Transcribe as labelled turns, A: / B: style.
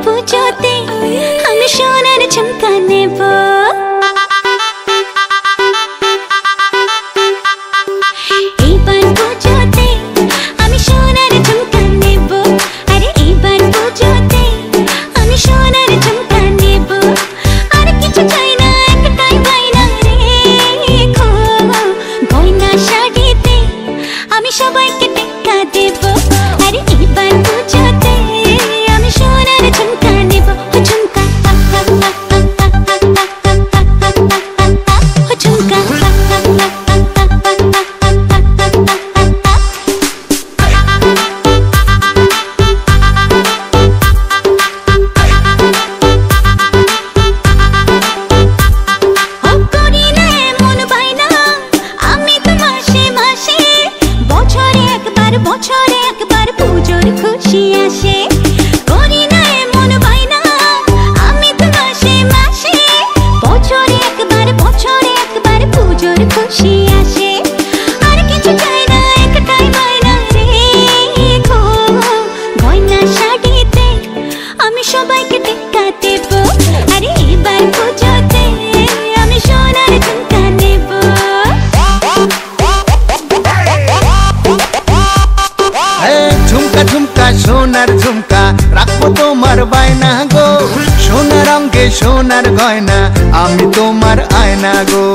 A: পুজোতে আমি সোনার ঝুমকা নেব। এইবার পুজোতে আমি সোনার ঝুমকা নেব। আরে এইবার পুজোতে আমি সোনার ঝুমকা নেব। আর কিছু চাই না, একটাই বায়না রেখো, গয়না শাড়িতে আমি সবাইকে টেক্কা দেব। আরে এইবার পুজোতে আমি সোনার ঝুমকা নেব। ঝুমকা ঝুমকা বছরে একবার পুজোর খুশি আসে। করি না এমন বায়না আমি তো মাসে মাসে, বছরে একবার পুজোর খুশি আসে। আর কিছু চাই না, একটাই বায়না রেখো, গয়না শাড়িতে আমি সবাইকে টেক্কা দেব। আরে এবার পুজোতে আমি সোনার ঝুমকা নেব।
B: ঝুমকা ঝুমকা সোনার ঝুমকা রাখবো তোমার বায়না গো, সোনার অঙ্গে সোনার গয়না আমি তোমার আয়না গো।